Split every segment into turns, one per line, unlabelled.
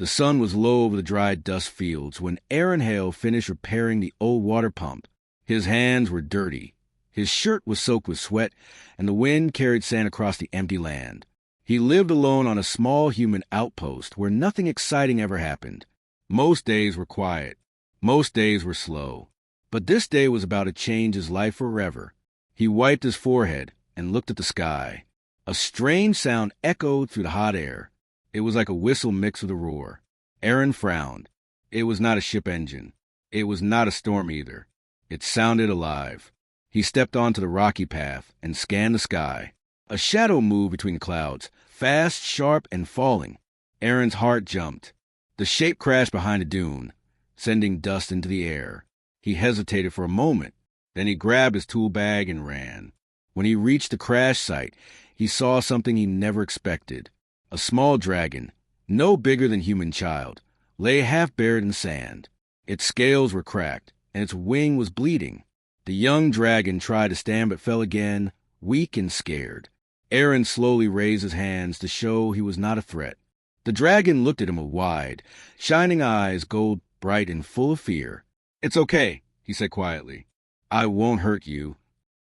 The sun was low over the dry dust fields when Aaron Hale finished repairing the old water pump. His hands were dirty. His shirt was soaked with sweat, and the wind carried sand across the empty land. He lived alone on a small human outpost where nothing exciting ever happened. Most days were quiet. Most days were slow. But this day was about to change his life forever. He wiped his forehead and looked at the sky. A strange sound echoed through the hot air. It was like a whistle mixed with a roar. Aaron frowned. It was not a ship engine. It was not a storm either. It sounded alive. He stepped onto the rocky path and scanned the sky. A shadow moved between the clouds, fast, sharp, and falling. Aaron's heart jumped. The shape crashed behind a dune, sending dust into the air. He hesitated for a moment. Then he grabbed his tool bag and ran. When he reached the crash site, he saw something he never expected. A small dragon, no bigger than a human child, lay half buried in sand. Its scales were cracked, and its wing was bleeding. The young dragon tried to stand but fell again, weak and scared. Aaron slowly raised his hands to show he was not a threat. The dragon looked at him with wide, shining eyes, gold bright and full of fear. "It's okay," he said quietly. "I won't hurt you."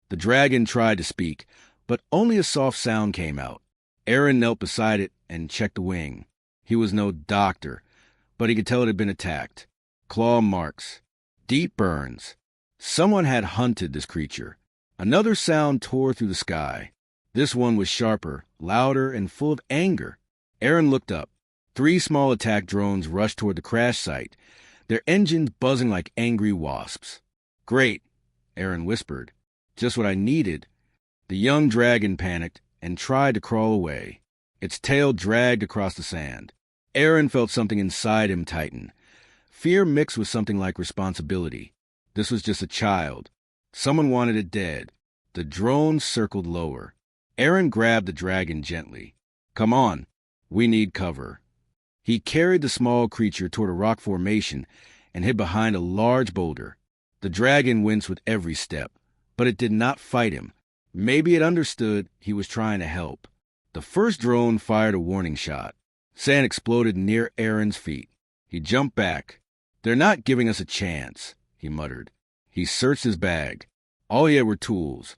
The dragon tried to speak, but only a soft sound came out. Aaron knelt beside it and checked the wing. He was no doctor, but he could tell it had been attacked. Claw marks. Deep burns. Someone had hunted this creature. Another sound tore through the sky. This one was sharper, louder, and full of anger. Aaron looked up. 3 small attack drones rushed toward the crash site, their engines buzzing like angry wasps. "Great," Aaron whispered. "Just what I needed." The young dragon panicked and tried to crawl away. Its tail dragged across the sand. Aaron felt something inside him tighten. Fear mixed with something like responsibility. This was just a child. Someone wanted it dead. The drone circled lower. Aaron grabbed the dragon gently. "Come on. We need cover." He carried the small creature toward a rock formation and hid behind a large boulder. The dragon winced with every step, but it did not fight him. Maybe it understood he was trying to help. The first drone fired a warning shot. Sand exploded near Aaron's feet. He jumped back. "They're not giving us a chance," he muttered. He searched his bag. All he had were tools,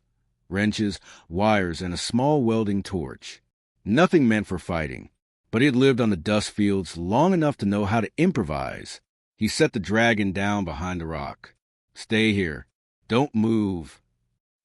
wrenches, wires, and a small welding torch. Nothing meant for fighting, but he had lived on the dust fields long enough to know how to improvise. He set the dragon down behind a rock. "Stay here. Don't move."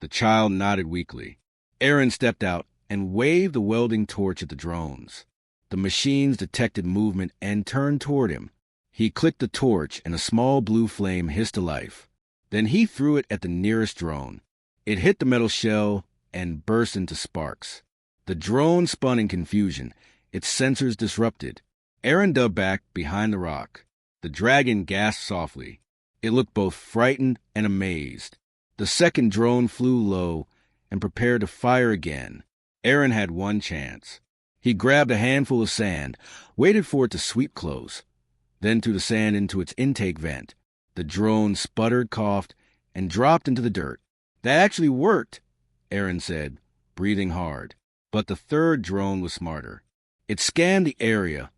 The child nodded weakly. Aaron stepped out and waved the welding torch at the drones. The machines detected movement and turned toward him. He clicked the torch and a small blue flame hissed to life. Then he threw it at the nearest drone. It hit the metal shell and burst into sparks. The drone spun in confusion, its sensors disrupted. Aaron dove back behind the rock. The dragon gasped softly. It looked both frightened and amazed. The second drone flew low and prepared to fire again. Aaron had one chance. He grabbed a handful of sand, waited for it to sweep close, then threw the sand into its intake vent. The drone sputtered, coughed, and dropped into the dirt. "That actually worked," Aaron said, breathing hard. But the third drone was smarter. It scanned the area,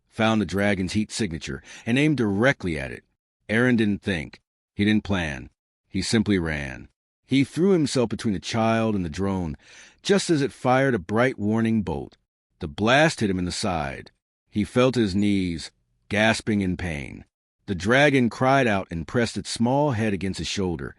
found the dragon's heat signature, and aimed directly at it. Aaron didn't think. He didn't plan. He simply ran. He threw himself between the child and the drone, just as it fired a bright warning bolt. The blast hit him in the side. He fell to his knees, gasping in pain. The dragon cried out and pressed its small head against his shoulder,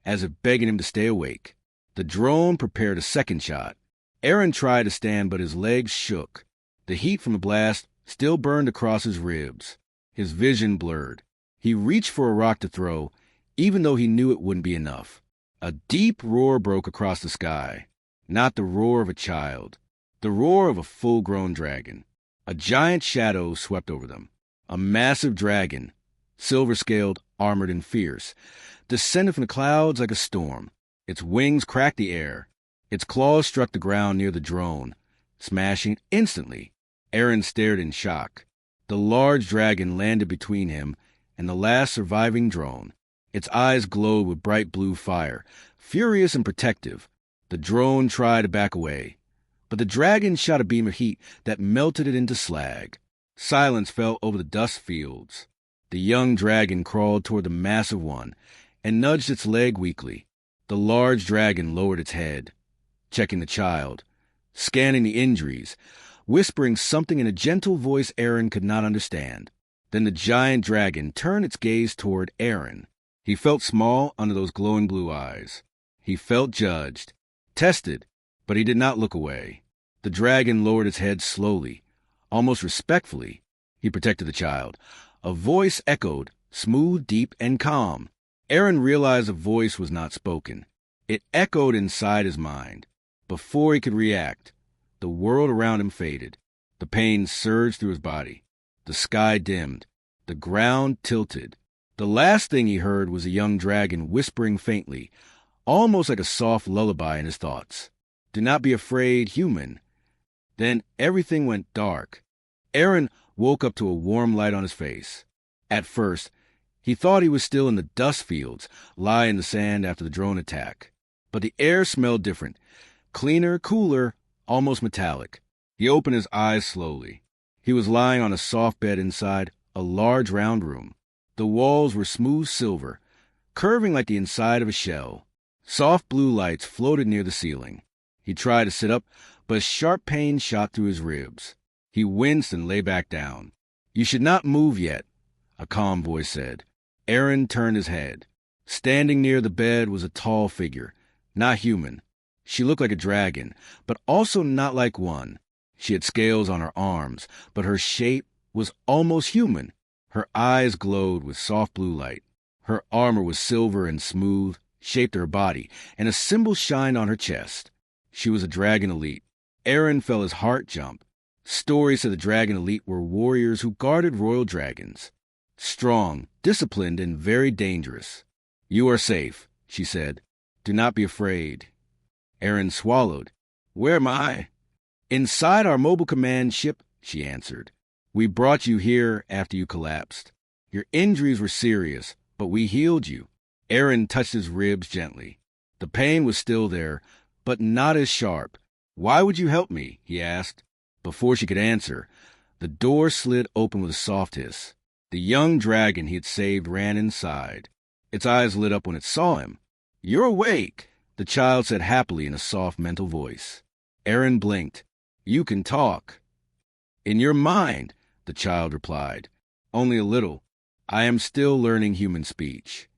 as if begging him to stay awake. The drone prepared a second shot. Aaron tried to stand, but his legs shook. The heat from the blast still burned across his ribs. His vision blurred. He reached for a rock to throw, even though he knew it wouldn't be enough. A deep roar broke across the sky. Not the roar of a child. The roar of a full-grown dragon. A giant shadow swept over them. A massive dragon, silver-scaled, armored, and fierce, descended from the clouds like a storm. Its wings cracked the air. Its claws struck the ground near the drone, smashing it instantly. Aaron stared in shock. The large dragon landed between him and the last surviving drone. Its eyes glowed with bright blue fire, furious and protective. The drone tried to back away, but the dragon shot a beam of heat that melted it into slag. Silence fell over the dust fields. The young dragon crawled toward the massive one and nudged its leg weakly. The large dragon lowered its head, checking the child, scanning the injuries, whispering something in a gentle voice Aaron could not understand. Then the giant dragon turned its gaze toward Aaron. He felt small under those glowing blue eyes. He felt judged, tested, but he did not look away. The dragon lowered its head slowly, almost respectfully. He protected the child. A voice echoed, smooth, deep, and calm. Aaron realized the voice was not spoken. It echoed inside his mind. Before he could react, the world around him faded. The pain surged through his body. The sky dimmed. The ground tilted. The last thing he heard was a young dragon whispering faintly, almost like a soft lullaby in his thoughts. "Do not be afraid, human." Then everything went dark. Aaron woke up to a warm light on his face. At first, he thought he was still in the dust fields, lying in the sand after the drone attack. But the air smelled different. Cleaner, cooler, almost metallic. He opened his eyes slowly. He was lying on a soft bed inside a large round room. The walls were smooth silver, curving like the inside of a shell. Soft blue lights floated near the ceiling. He tried to sit up, but a sharp pain shot through his ribs. He winced and lay back down. "You should not move yet," a calm voice said. Aaron turned his head. Standing near the bed was a tall figure, not human. She looked like a dragon, but also not like one. She had scales on her arms, but her shape was almost human. Her eyes glowed with soft blue light. Her armor was silver and smooth, shaped her body, and a symbol shined on her chest. She was a dragon elite. Aaron felt his heart jump. Stories of the dragon elite were warriors who guarded royal dragons. Strong, disciplined, and very dangerous. "You are safe," she said. "Do not be afraid." Aaron swallowed. "Where am I?" "Inside our mobile command ship," she answered. "We brought you here after you collapsed. Your injuries were serious, but we healed you." Aaron touched his ribs gently. The pain was still there, but not as sharp. "Why would you help me?" he asked. Before she could answer, the door slid open with a soft hiss. The young dragon he had saved ran inside. Its eyes lit up when it saw him. "You're awake," the child said happily in a soft mental voice. Aaron blinked. "You can talk." "In your mind," the child replied. "Only a little. I am still learning human speech."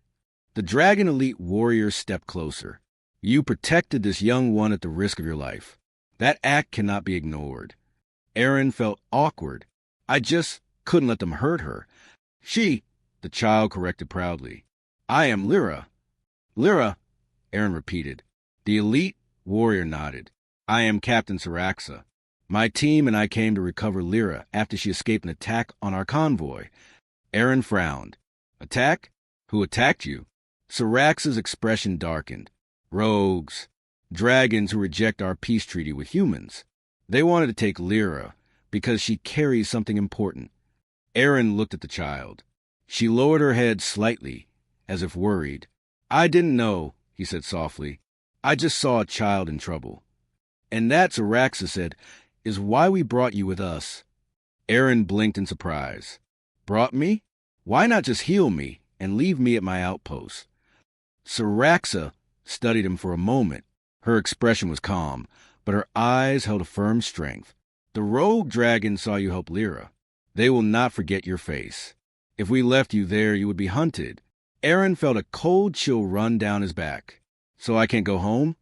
The dragon elite warrior stepped closer. "You protected this young one at the risk of your life. That act cannot be ignored." Aaron felt awkward. "I just couldn't let them hurt her." The child corrected proudly. "I am Lyra." "Lyra," Aaron repeated. The elite warrior nodded. "I am Captain Syraxa. My team and I came to recover Lyra after she escaped an attack on our convoy." Aaron frowned. "Attack? Who attacked you?" Syraxa's expression darkened. "Rogues. Dragons who reject our peace treaty with humans. They wanted to take Lyra because she carries something important." Aaron looked at the child. She lowered her head slightly, as if worried. "I didn't know," he said softly. "I just saw a child in trouble." "And that," Syraxa said, "is why we brought you with us." Aaron blinked in surprise. "Brought me? Why not just heal me and leave me at my outpost?" Syraxa studied him for a moment. Her expression was calm, but her eyes held a firm strength. "The rogue dragon saw you help Lyra. They will not forget your face. If we left you there, you would be hunted." Aaron felt a cold chill run down his back. "So I can't go home?"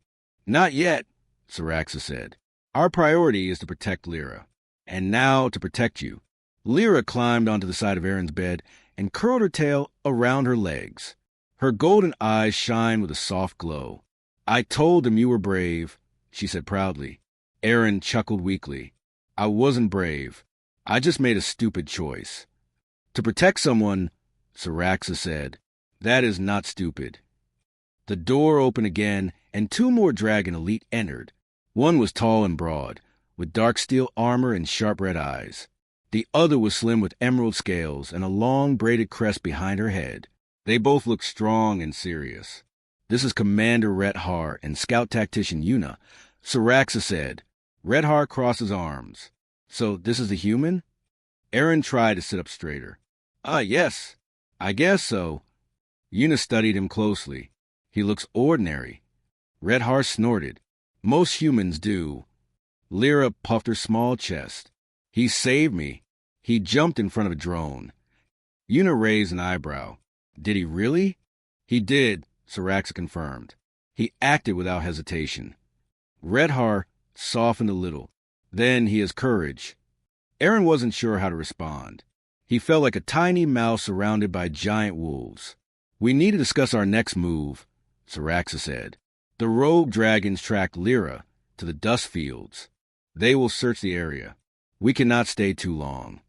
"Not yet," Syraxa said. "Our priority is to protect Lyra. And now to protect you." Lyra climbed onto the side of Aaron's bed and curled her tail around her legs. Her golden eyes shined with a soft glow. "I told them you were brave," she said proudly. Aaron chuckled weakly. "I wasn't brave. I just made a stupid choice." "To protect someone," Syraxa said, "that is not stupid." The door opened again, and two more dragon elite entered. One was tall and broad, with dark steel armor and sharp red eyes. The other was slim with emerald scales and a long braided crest behind her head. They both looked strong and serious. "This is Commander Rethar and Scout Tactician Yuna," Syraxa said. Rethar crossed his arms. "So this is the human?" Aaron tried to sit up straighter. Yes. I guess so. Una studied him closely. He looks ordinary. Red Heart snorted. Most humans do. Lyra puffed her small chest. He saved me. He jumped in front of a drone. Una raised an eyebrow. Did he really? He did, Saraxa confirmed. He acted without hesitation. Red Heart softened a little. Then he has courage. Aaron wasn't sure how to respond. He felt like a tiny mouse surrounded by giant wolves. We need to discuss our next move, Saraxa said. The rogue dragons tracked Lyra to the dust fields. They will search the area. We cannot stay too long.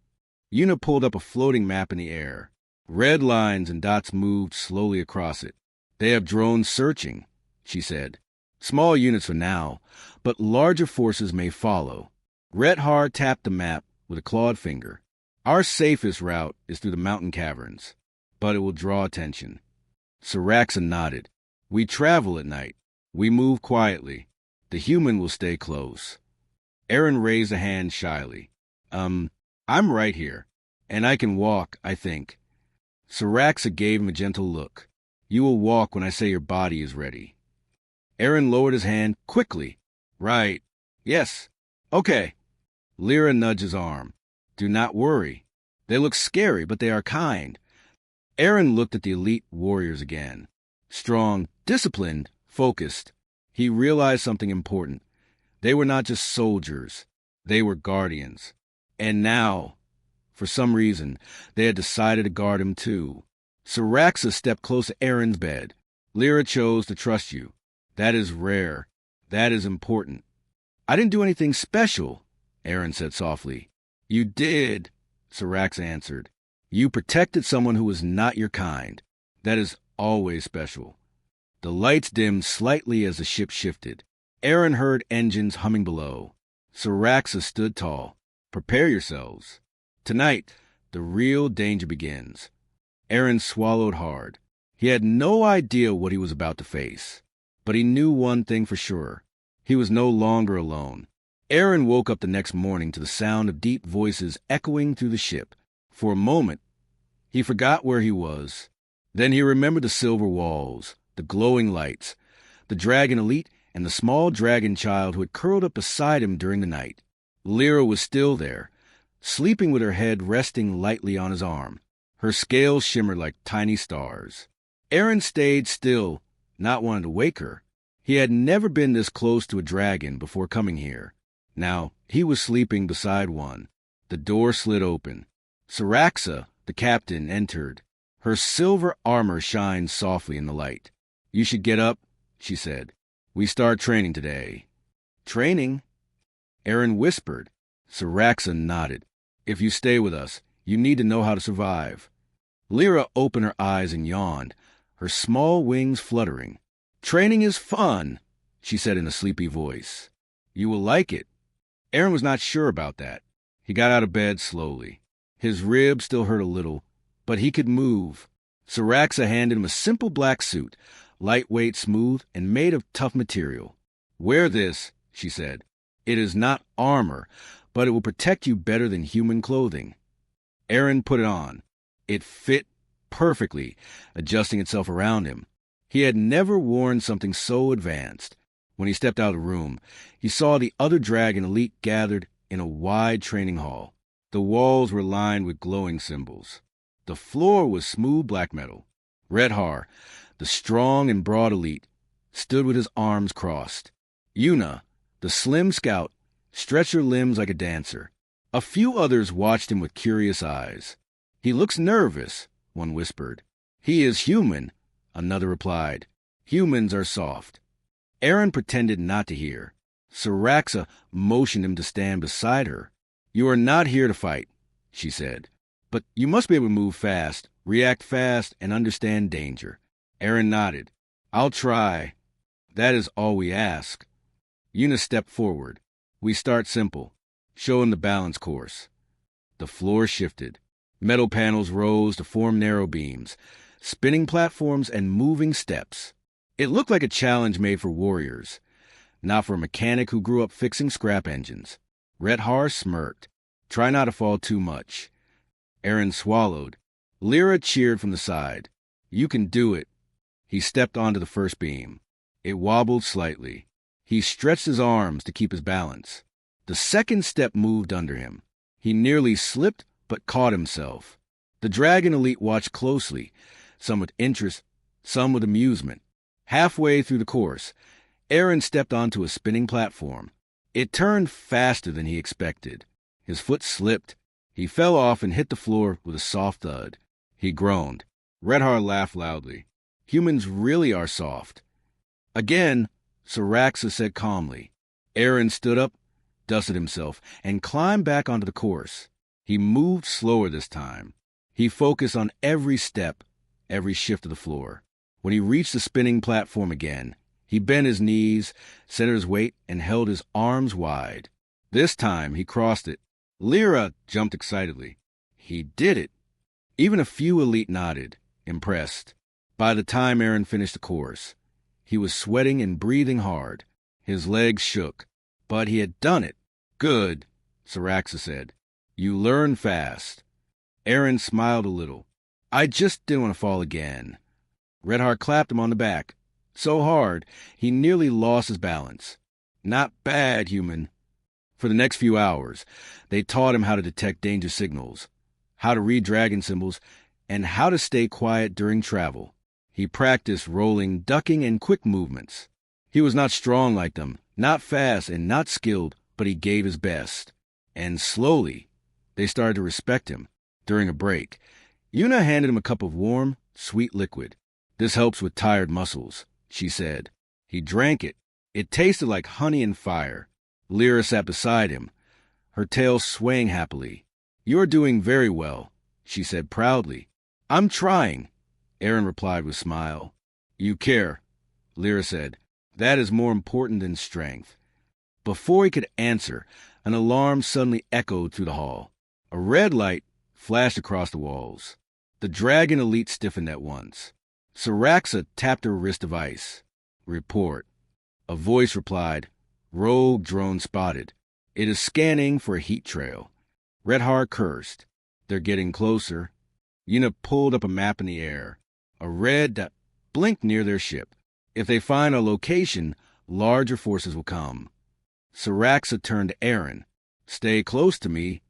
Una pulled up a floating map in the air. Red lines and dots moved slowly across it. They have drones searching, she said. Small units for now, but larger forces may follow. Red Heart tapped the map with a clawed finger. Our safest route is through the mountain caverns, but it will draw attention. Saraxa nodded. We travel at night. We move quietly. The human will stay close. Aaron raised a hand shyly. I'm right here, and I can walk, I think. Saraxa gave him a gentle look. You will walk when I say your body is ready. Aaron lowered his hand quickly. Right. Yes. Okay. Lyra nudged his arm. Do not worry. They look scary, but they are kind. Aaron looked at the elite warriors again. Strong, disciplined, focused. He realized something important. They were not just soldiers. They were guardians. And now, for some reason, they had decided to guard him too. Saraxa stepped close to Aaron's bed. Lyra chose to trust you. That is rare. That is important. I didn't do anything special, Aaron said softly. You did, Saraxa answered. You protected someone who was not your kind. That is always special. The lights dimmed slightly as the ship shifted. Aaron heard engines humming below. Saraxa stood tall. Prepare yourselves. Tonight, the real danger begins. Aaron swallowed hard. He had no idea what he was about to face. But he knew one thing for sure. He was no longer alone. Aaron woke up the next morning to the sound of deep voices echoing through the ship. For a moment, he forgot where he was. Then he remembered the silver walls, the glowing lights, the dragon elite, and the small dragon child who had curled up beside him during the night. Lyra was still there, sleeping with her head resting lightly on his arm. Her scales shimmered like tiny stars. Aaron stayed still, not wanting to wake her. He had never been this close to a dragon before coming here. Now, he was sleeping beside one. The door slid open. Saraxa, the captain, entered. Her silver armor shined softly in the light. You should get up, she said. We start training today. Training? Aaron whispered. Saraxa nodded. If you stay with us, you need to know how to survive. Lyra opened her eyes and yawned, her small wings fluttering. Training is fun, she said in a sleepy voice. You will like it. Aaron was not sure about that. He got out of bed slowly. His ribs still hurt a little, but he could move. Saraxa handed him a simple black suit, lightweight, smooth, and made of tough material. Wear this, she said. It is not armor, but it will protect you better than human clothing. Aaron put it on. It fit perfectly, adjusting itself around him. He had never worn something so advanced. When he stepped out of the room, he saw the other dragon elite gathered in a wide training hall. The walls were lined with glowing symbols. The floor was smooth black metal. Red Har, the strong and broad elite, stood with his arms crossed. Una, the slim scout, stretched her limbs like a dancer. A few others watched him with curious eyes. He looks nervous, one whispered. He is human, another replied. Humans are soft. Aaron pretended not to hear. Saraxa motioned him to stand beside her. You are not here to fight, she said. But you must be able to move fast, react fast, and understand danger. Aaron nodded. I'll try. That is all we ask. Una stepped forward. We start simple. Show him the balance course. The floor shifted. Metal panels rose to form narrow beams, spinning platforms and moving steps. It looked like a challenge made for warriors, not for a mechanic who grew up fixing scrap engines. Red Har smirked. Try not to fall too much. Aaron swallowed. Lyra cheered from the side. You can do it. He stepped onto the first beam. It wobbled slightly. He stretched his arms to keep his balance. The second step moved under him. He nearly slipped, but caught himself. The Dragon Elite watched closely, some with interest, some with amusement. Halfway through the course, Aaron stepped onto a spinning platform. It turned faster than he expected. His foot slipped. He fell off and hit the floor with a soft thud. He groaned. Redhar laughed loudly. Humans really are soft. Again, Syraxa said calmly. Aaron stood up, dusted himself, and climbed back onto the course. He moved slower this time. He focused on every step, every shift of the floor. When he reached the spinning platform again, he bent his knees, centered his weight, and held his arms wide. This time, he crossed it. Lyra jumped excitedly. He did it. Even a few elite nodded, impressed. By the time Aaron finished the course, he was sweating and breathing hard. His legs shook, but he had done it. Good, Syraxa said. You learn fast. Aaron smiled a little. I just didn't want to fall again. Redhar clapped him on the back, so hard he nearly lost his balance. Not bad, human. For the next few hours, they taught him how to detect danger signals, how to read dragon symbols, and how to stay quiet during travel. He practiced rolling, ducking, and quick movements. He was not strong like them, not fast and not skilled, but he gave his best. And slowly, they started to respect him. During a break, Yuna handed him a cup of warm, sweet liquid. This helps with tired muscles, she said. He drank it. It tasted like honey and fire. Lyra sat beside him, her tail swaying happily. You're doing very well, she said proudly. I'm trying, Aaron replied with a smile. You care, Lyra said. That is more important than strength. Before he could answer, an alarm suddenly echoed through the hall. A red light flashed across the walls. The Dragon Elite stiffened at once. Syraxa tapped her wrist of ice. Report. A voice replied, Rogue drone spotted. It is scanning for a heat trail. Redhar cursed. They're getting closer. Yuna pulled up a map in the air. A red dot blinked near their ship. If they find a location, larger forces will come. Syraxa turned to Aaron. Stay close to me.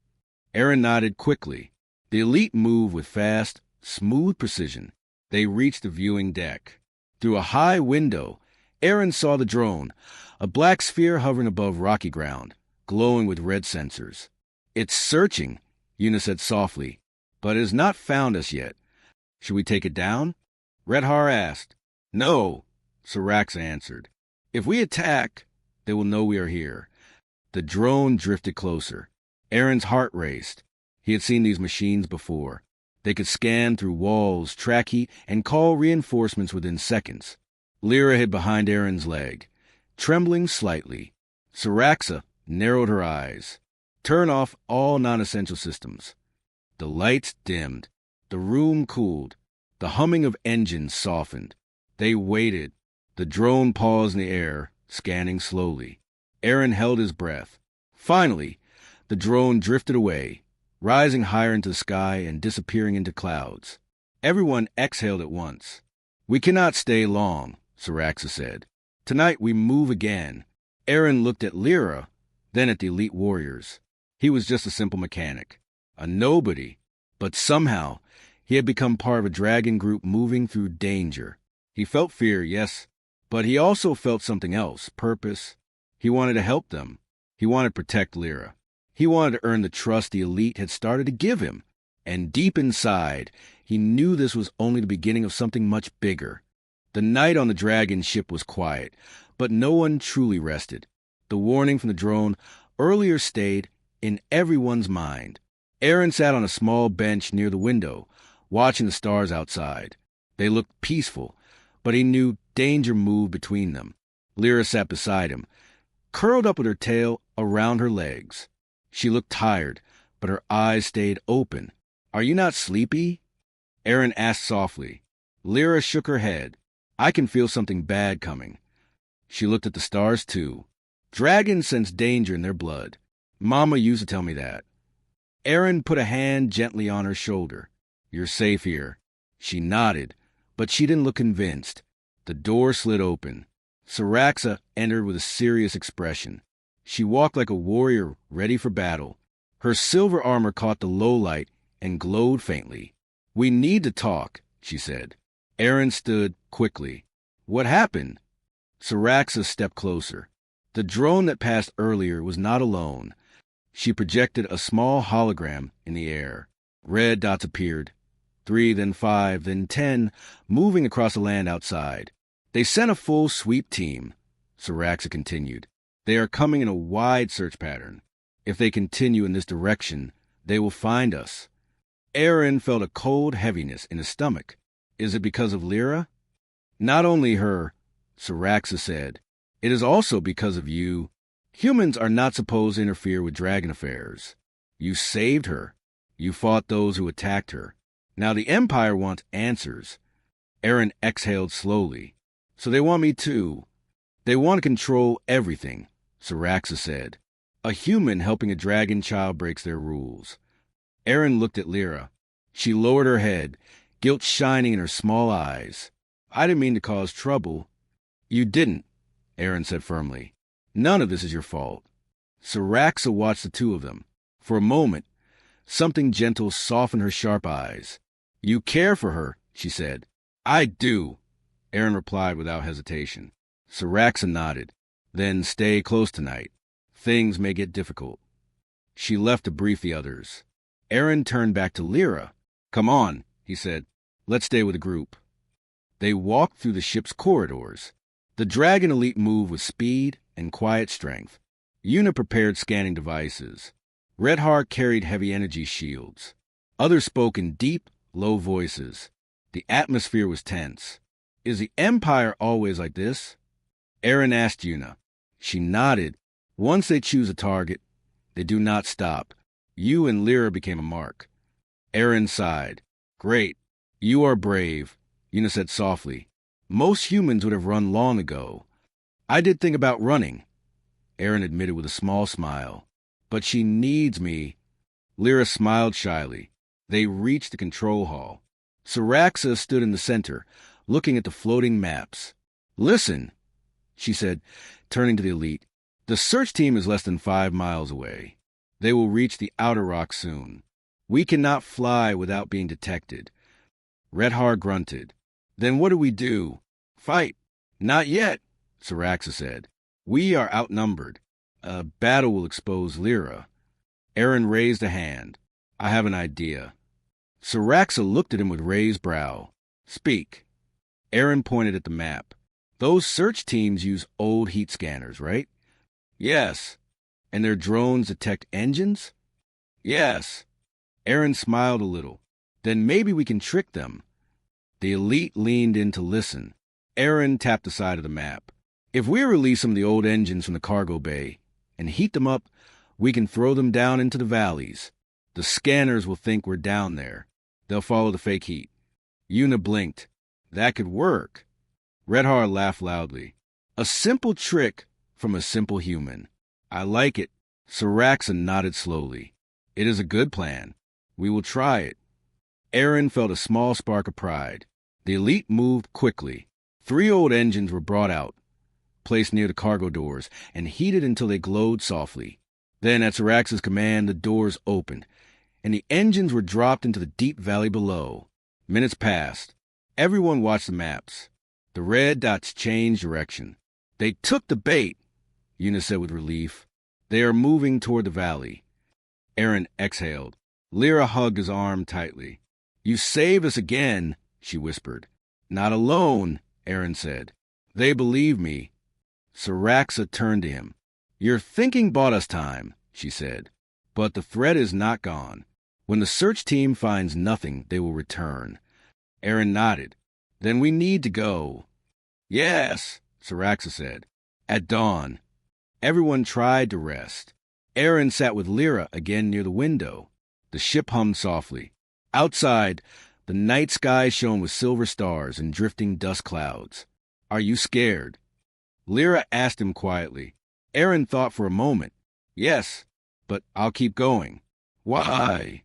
Aaron nodded quickly. The elite moved with fast, smooth precision. They reached the viewing deck. Through a high window, Aaron saw the drone, a black sphere hovering above rocky ground, glowing with red sensors. It's searching, Yuna said softly, but it has not found us yet. Should we take it down? Redhar asked. No, Syraxa answered. If we attack, they will know we are here. The drone drifted closer. Aaron's heart raced. He had seen these machines before. They could scan through walls, track heat, and call reinforcements within seconds. Lyra hid behind Aaron's leg, trembling slightly. Syraxa narrowed her eyes. Turn off all non-essential systems. The lights dimmed. The room cooled. The humming of engines softened. They waited. The drone paused in the air, scanning slowly. Aaron held his breath. Finally, the drone drifted away, rising higher into the sky and disappearing into clouds. Everyone exhaled at once. We cannot stay long, Syraxa said. Tonight we move again. Aaron looked at Lyra, then at the elite warriors. He was just a simple mechanic, a nobody, but somehow he had become part of a dragon group moving through danger. He felt fear, yes, but he also felt something else, purpose. He wanted to help them. He wanted to protect Lyra. He wanted to earn the trust the elite had started to give him. And deep inside, he knew this was only the beginning of something much bigger. The night on the dragon ship was quiet, but no one truly rested. The warning from the drone earlier stayed in everyone's mind. Aaron sat on a small bench near the window, watching the stars outside. They looked peaceful, but he knew danger moved between them. Lyra sat beside him, curled up with her tail around her legs. She looked tired, but her eyes stayed open. Are you not sleepy? Aaron asked softly. Lyra shook her head. I can feel something bad coming. She looked at the stars, too. Dragons sense danger in their blood. Mama used to tell me that. Aaron put a hand gently on her shoulder. "You're safe here." She nodded, but she didn't look convinced. The door slid open. Saraxa entered with a serious expression. She walked like a warrior ready for battle. Her silver armor caught the low light and glowed faintly. "We need to talk," she said. Aaron stood quickly. "What happened?" Saraxa stepped closer. The drone that passed earlier was not alone. She projected a small hologram in the air. Red dots appeared. 3, then 5, then 10, moving across the land outside. "They sent a full sweep team," Saraxa continued. "They are coming in a wide search pattern. If they continue in this direction, they will find us." Aaron felt a cold heaviness in his stomach. "Is it because of Lyra?" "Not only her," Saraxa said. "It is also because of you. Humans are not supposed to interfere with dragon affairs. You saved her. You fought those who attacked her. Now the Empire wants answers." Aaron exhaled slowly. "So they want me too. They want to control everything," Saraxa said. "A human helping a dragon child breaks their rules." Aaron looked at Lyra. She lowered her head, guilt shining in her small eyes. "I didn't mean to cause trouble." "You didn't," Aaron said firmly. "None of this is your fault." Saraxa watched the two of them. For a moment, something gentle softened her sharp eyes. "You care for her," she said. "I do," Aaron replied without hesitation. Saraxa nodded. "Then stay close tonight. Things may get difficult." She left to brief the others. Aaron turned back to Lyra. "Come on," he said. "Let's stay with the group." They walked through the ship's corridors. The Dragon Elite moved with speed and quiet strength. Una prepared scanning devices. Redheart carried heavy energy shields. Others spoke in deep, low voices. The atmosphere was tense. "Is the Empire always like this?" Aaron asked Una. She nodded. "Once they choose a target, they do not stop. You and Lyra became a mark." Aaron sighed. "Great. You are brave," Una said softly. "Most humans would have run long ago." "I did think about running," Aaron admitted with a small smile. "But she needs me." Lyra smiled shyly. They reached the control hall. Saraxa stood in the center, looking at the floating maps. "Listen," she said, turning to the elite. "The search team is less than 5 miles away. They will reach the outer rock soon. We cannot fly without being detected." Redheart grunted. "Then what do we do?" "Fight." "Not yet," Saraxa said. "We are outnumbered. A battle will expose Lyra." Aaron raised a hand. "I have an idea." Saraxa looked at him with raised brow. "Speak." Aaron pointed at the map. "Those search teams use old heat scanners, right?" "Yes." "And their drones detect engines?" "Yes." Aaron smiled a little. "Then maybe we can trick them." The elite leaned in to listen. Aaron tapped the side of the map. "If we release some of the old engines from the cargo bay and heat them up, we can throw them down into the valleys. The scanners will think we're down there. They'll follow the fake heat." Una blinked. "That could work." Redheart laughed loudly. "A simple trick from a simple human." "I like it." Saraxa nodded slowly. "It is a good plan. We will try it." Aaron felt a small spark of pride. The elite moved quickly. 3 old engines were brought out, placed near the cargo doors, and heated until they glowed softly. Then, at Saraxa's command, the doors opened, and the engines were dropped into the deep valley below. Minutes passed. Everyone watched the maps. The red dots changed direction. "They took the bait," Una said with relief. "They are moving toward the valley." Aaron exhaled. Lyra hugged his arm tightly. "You saved us again," she whispered. "Not alone," Aaron said. "They believe me." Saraxa turned to him. "Your thinking bought us time," she said. "But the threat is not gone. When the search team finds nothing, they will return." Aaron nodded. "Then we need to go." "Yes," Saraxa said. At dawn, everyone tried to rest. Aaron sat with Lyra again near the window. The ship hummed softly. Outside, the night sky shone with silver stars and drifting dust clouds. "Are you scared?" Lyra asked him quietly. Aaron thought for a moment. "Yes, but I'll keep going." Why?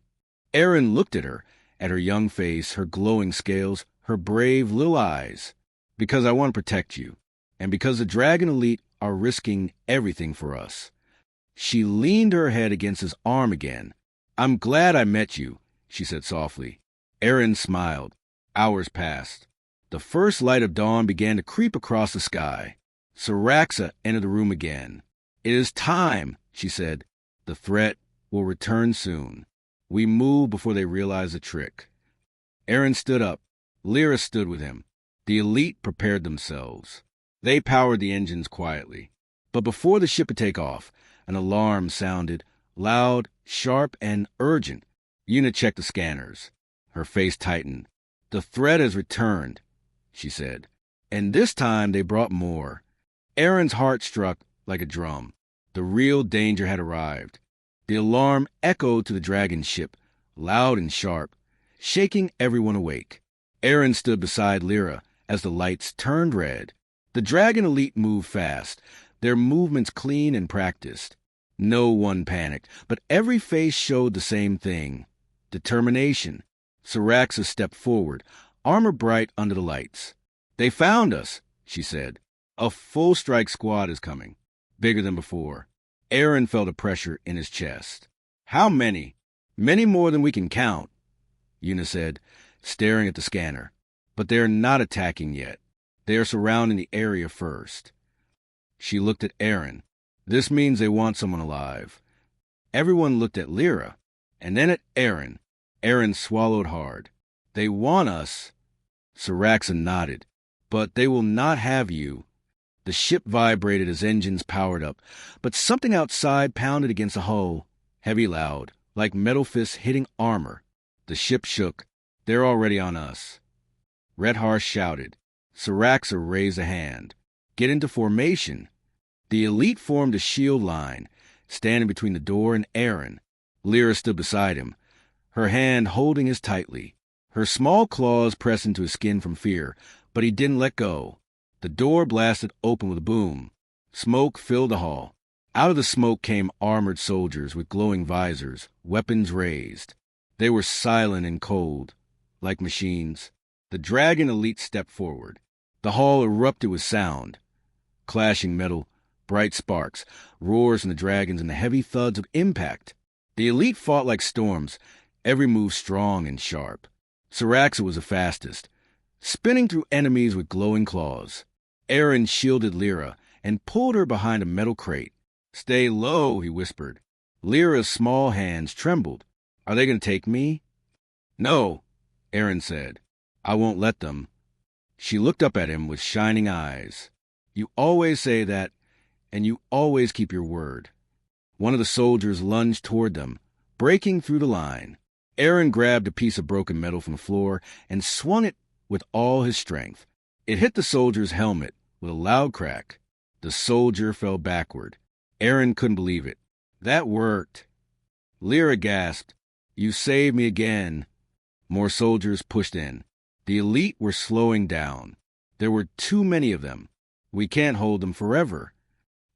Aaron looked at her young face, her glowing scales, her brave little eyes. Because I want to protect you, and because the Dragon Elite are risking everything for us. She leaned her head against his arm again. I'm glad I met you, she said softly. Aaron smiled. Hours passed. The first light of dawn began to creep across the sky. Syraxa entered the room again. It is time, she said. The threat will return soon. We moved before they realized the trick. Aaron stood up. Lyra stood with him. The elite prepared themselves. They powered the engines quietly. But before the ship could take off, an alarm sounded, loud, sharp, and urgent. Una checked the scanners. Her face tightened. The threat has returned, she said. And this time they brought more. Aaron's heart struck like a drum. The real danger had arrived. The alarm echoed to the dragon ship, loud and sharp, shaking everyone awake. Aaron stood beside Lyra as the lights turned red. The Dragon Elite moved fast, their movements clean and practiced. No one panicked, but every face showed the same thing: determination. Syraxa stepped forward, armor bright under the lights. They found us, she said. A full strike squad is coming, bigger than before. Aaron felt a pressure in his chest. How many? Many more than we can count, Una said, staring at the scanner. But they are not attacking yet. They are surrounding the area first. She looked at Aaron. This means they want someone alive. Everyone looked at Lyra, and then at Aaron. Aaron swallowed hard. They want us. Syraxa nodded. But they will not have you. The ship vibrated as engines powered up, but something outside pounded against the hull, heavy, loud, like metal fists hitting armor. The ship shook. They're already on us. Red Harsh shouted. Syraxa raised a hand. Get into formation. The elite formed a shield line, standing between the door and Aaron. Lyra stood beside him, her hand holding his tightly. Her small claws pressed into his skin from fear, but he didn't let go. The door blasted open with a boom. Smoke filled the hall. Out of the smoke came armored soldiers with glowing visors, weapons raised. They were silent and cold, like machines. The Dragon Elite stepped forward. The hall erupted with sound. Clashing metal, bright sparks, roars from the dragons, and the heavy thuds of impact. The elite fought like storms, every move strong and sharp. Syraxa was the fastest, spinning through enemies with glowing claws. Aaron shielded Lyra and pulled her behind a metal crate. Stay low, he whispered. Lyra's small hands trembled. Are they going to take me? No, Aaron said. I won't let them. She looked up at him with shining eyes. You always say that, and you always keep your word. One of the soldiers lunged toward them, breaking through the line. Aaron grabbed a piece of broken metal from the floor and swung it with all his strength. It hit the soldier's helmet with a loud crack. The soldier fell backward. Aaron couldn't believe it. That worked. Lyra gasped. You saved me again. More soldiers pushed in. The elite were slowing down. There were too many of them. We can't hold them forever.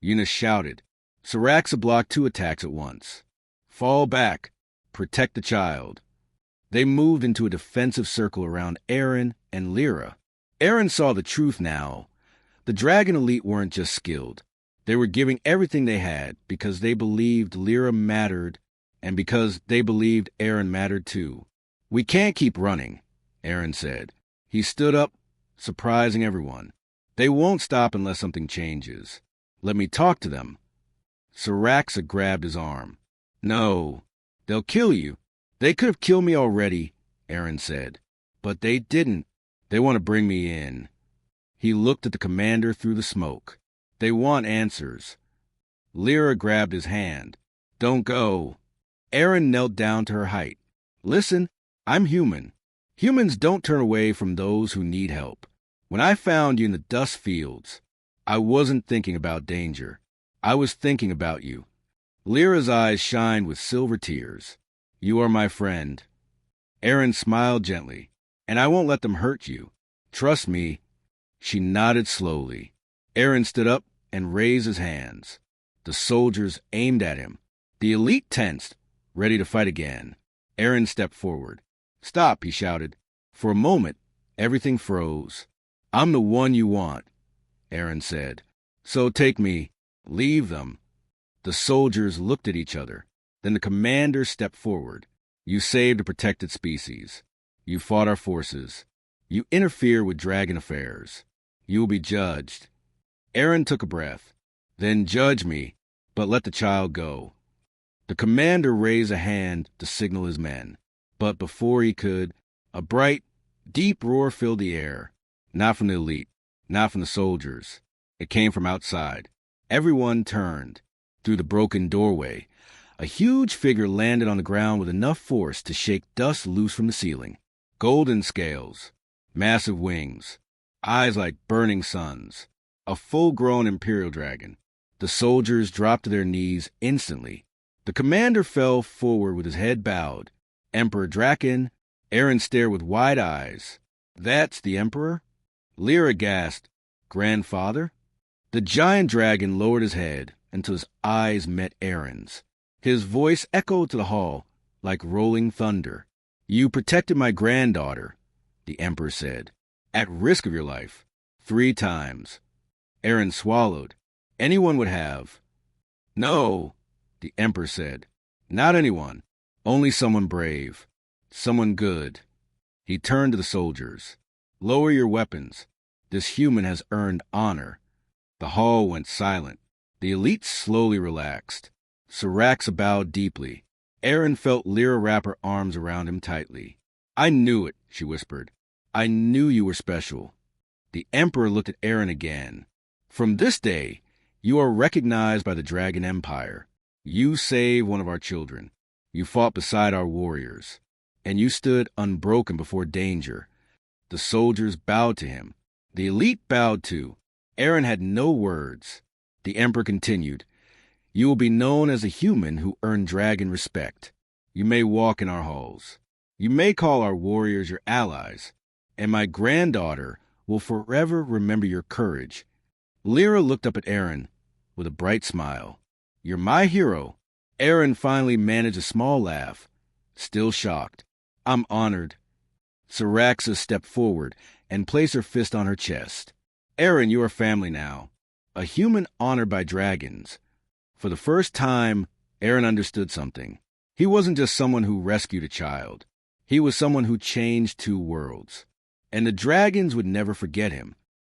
Una shouted. Syraxa blocked 2 attacks at once. Fall back. Protect the child. They moved into a defensive circle around Aaron and Lyra. Aaron saw the truth now. The Dragon Elite weren't just skilled. They were giving everything they had because they believed Lyra mattered, and because they believed Aaron mattered too. We can't keep running, Aaron said. He stood up, surprising everyone. They won't stop unless something changes. Let me talk to them. Syraxa grabbed his arm. No, they'll kill you. They could have killed me already, Aaron said. But they didn't. They want to bring me in. He looked at the commander through the smoke. They want answers. Lyra grabbed his hand. Don't go. Aaron knelt down to her height. Listen, I'm human. Humans don't turn away from those who need help. When I found you in the dust fields, I wasn't thinking about danger. I was thinking about you. Lyra's eyes shined with silver tears. You are my friend. Aaron smiled gently. And I won't let them hurt you. Trust me. She nodded slowly. Aaron stood up and raised his hands. The soldiers aimed at him. The elite tensed, ready to fight again. Aaron stepped forward. "Stop," he shouted. For a moment, everything froze. "I'm the one you want," Aaron said. "So take me. Leave them." The soldiers looked at each other. Then the commander stepped forward. "You saved a protected species. You fought our forces. You interfere with dragon affairs. You will be judged." Aaron took a breath. "Then judge me, but let the child go." The commander raised a hand to signal his men. But before he could, a bright, deep roar filled the air. Not from the elite, not from the soldiers. It came from outside. Everyone turned. Through the broken doorway, a huge figure landed on the ground with enough force to shake dust loose from the ceiling. Golden scales, massive wings, eyes like burning suns. A full-grown imperial dragon. The soldiers dropped to their knees instantly. The commander fell forward with his head bowed. "Emperor Draken." Aaron stared with wide eyes. "That's the Emperor?" Lyra gasped. "Grandfather?" The giant dragon lowered his head until his eyes met Aaron's. His voice echoed to the hall like rolling thunder. "You protected my granddaughter," the Emperor said, "at risk of your life, 3 times. Aaron swallowed. "Anyone would have." "No," the Emperor said. "Not anyone. Only someone brave. Someone good." He turned to the soldiers. "Lower your weapons. This human has earned honor." The hall went silent. The elites slowly relaxed. Syraxa bowed deeply. Aaron felt Lyra wrap her arms around him tightly. "I knew it," she whispered. "I knew you were special." The Emperor looked at Aaron again. "From this day, you are recognized by the Dragon Empire. You saved one of our children. You fought beside our warriors. And you stood unbroken before danger." The soldiers bowed to him. The elite bowed too. Aaron had no words. The Emperor continued, "You will be known as a human who earned dragon respect. You may walk in our halls. You may call our warriors your allies. And my granddaughter will forever remember your courage." Lyra looked up at Aaron with a bright smile. "You're my hero." Aaron finally managed a small laugh, still shocked. "I'm honored." Syraxa stepped forward and placed her fist on her chest. "Aaron, you are family now. A human honored by dragons." For the first time, Aaron understood something. He wasn't just someone who rescued a child. He was someone who changed 2 worlds. And the dragons would never forget him.